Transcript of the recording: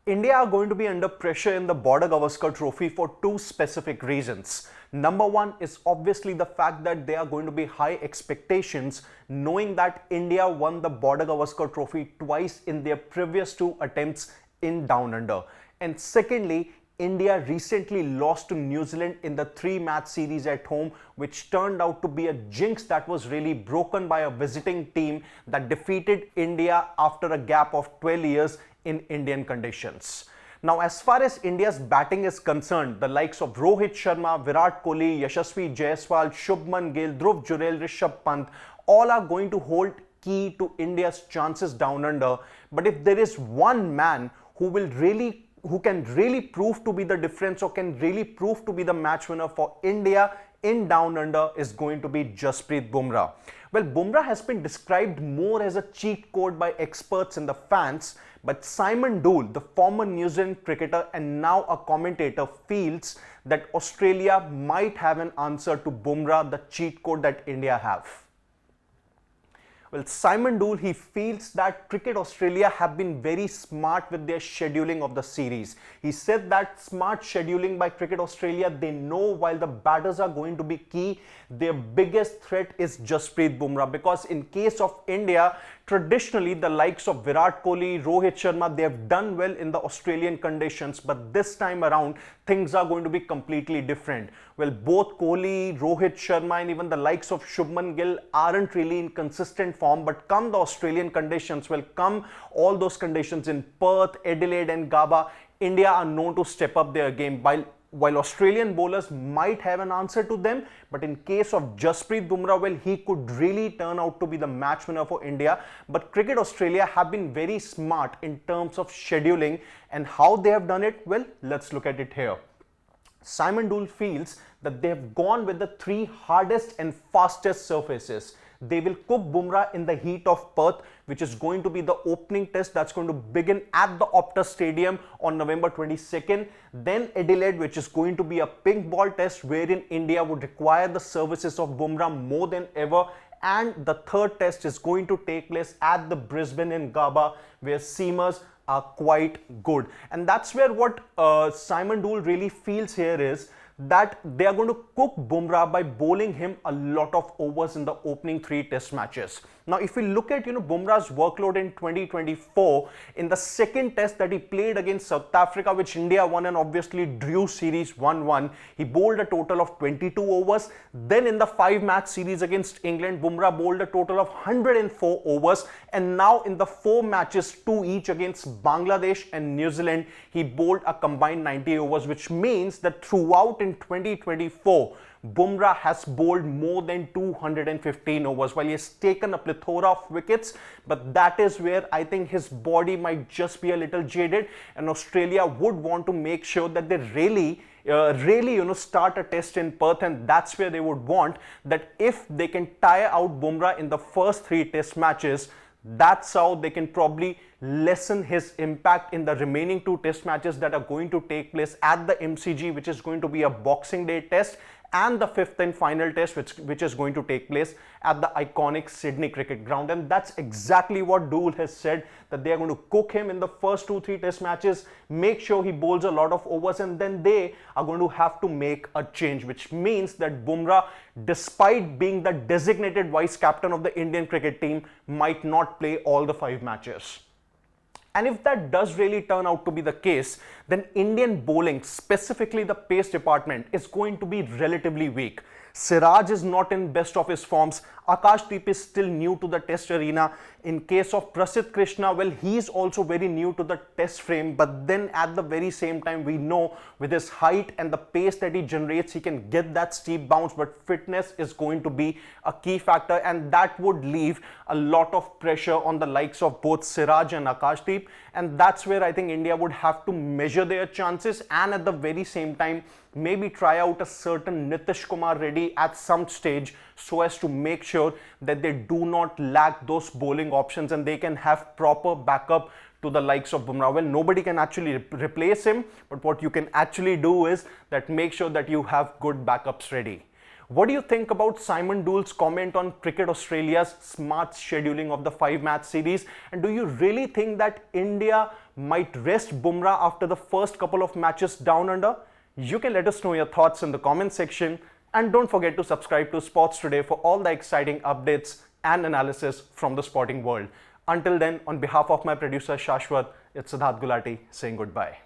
India are going to be under pressure in the Border Gavaskar Trophy for two specific reasons. Number one is obviously the fact that there are going to be high expectations, knowing that India won the Border Gavaskar Trophy twice in their previous two attempts in Down Under. And secondly, India recently lost to New Zealand in the three-match series at home, which turned out to be a jinx that was really broken by a visiting team that defeated India after a gap of 12 years in Indian conditions. Now, as far as India's batting is concerned, the likes of Rohit Sharma, Virat Kohli, Yashasvi Jaiswal, Shubman Gill, Dhruv Jurel, Rishabh Pant, all are going to hold key to India's chances down under. But if there is one man who can really prove to be the difference or can really prove to be the match winner for India in down under, is going to be Jasprit Bumrah. Well, Bumrah has been described more as a cheat code by experts and the fans, but Simon Doull, the former New Zealand cricketer and now a commentator, feels that Australia might have an answer to Bumrah, the cheat code that India have. Well, Simon Doull, he feels that Cricket Australia have been very smart with their scheduling of the series. He said that smart scheduling by Cricket Australia, they know while the batters are going to be key, their biggest threat is Jasprit Bumrah, because in case of India, traditionally the likes of Virat Kohli, Rohit Sharma, they have done well in the Australian conditions, but this time around things are going to be completely different. Well, both Kohli, Rohit Sharma and even the likes of Shubman Gill aren't really in consistent form, but come the Australian conditions, well, come all those conditions in Perth, Adelaide and Gabba, India are known to step up their game. While Australian bowlers might have an answer to them, but in case of Jasprit Bumrah, well, he could really turn out to be the match winner for India. But Cricket Australia have been very smart in terms of scheduling, and how they have done it, well, let's look at it here. Simon Doull feels that they have gone with the three hardest and fastest surfaces. They will cook Bumrah in the heat of Perth, which is going to be the opening test that's going to begin at the Optus Stadium on November 22nd. Then Adelaide, which is going to be a pink ball test wherein India would require the services of Bumrah more than ever. And the third test is going to take place at the Brisbane in Gabba, where seamers are quite good. And that's where what Simon Doull really feels here is that they are going to cook Bumrah by bowling him a lot of overs in the opening three test matches. Now, if we look at Bumrah's workload in 2024, in the second test that he played against South Africa, which India won and obviously drew series 1-1, he bowled a total of 22 overs. Then in the 5-match series against England, Bumrah bowled a total of 104 overs. And now in the 4 matches, 2 each against Bangladesh and New Zealand, he bowled a combined 90 overs, which means that throughout in 2024, Bumrah has bowled more than 215 overs. While he has taken a plethora of wickets, but that is where I think his body might just be a little jaded, and Australia would want to make sure that they really start a test in Perth, and that's where they would want that if they can tire out Bumrah in the first 3 test matches, that's how they can probably lessen his impact in the remaining 2 test matches that are going to take place at the MCG, which is going to be a Boxing Day test, and the 5th and final test, which is going to take place at the iconic Sydney Cricket Ground. And that's exactly what Doull has said, that they are going to cook him in the first 2-3 test matches, make sure he bowls a lot of overs, and then they are going to have to make a change, which means that Bumrah, despite being the designated vice captain of the Indian cricket team, might not play all the 5 matches. And if that does really turn out to be the case, then Indian bowling, specifically the pace department, is going to be relatively weak. Siraj is not in best of his forms. Akashdeep is still new to the test arena. In case of Prasidh Krishna, well, he is also very new to the test frame, but then at the very same time, we know with his height and the pace that he generates, he can get that steep bounce, but fitness is going to be a key factor, and that would leave a lot of pressure on the likes of both Siraj and Akashdeep, and that's where I think India would have to measure their chances, and at the very same time, maybe try out a certain Nitish Kumar Reddy at some stage, so as to make sure that they do not lack those bowling options and they can have proper backup to the likes of Bumrah. Well, nobody can actually replace him, but what you can actually do is that make sure that you have good backups ready. What do you think about Simon Doole's comment on Cricket Australia's smart scheduling of the 5-match series? And do you really think that India might rest Bumrah after the first couple of matches down under? You can let us know your thoughts in the comment section. And don't forget to subscribe to Sports Today for all the exciting updates and analysis from the sporting world. Until then, on behalf of my producer Shashwat, it's Siddharth Gulati saying goodbye.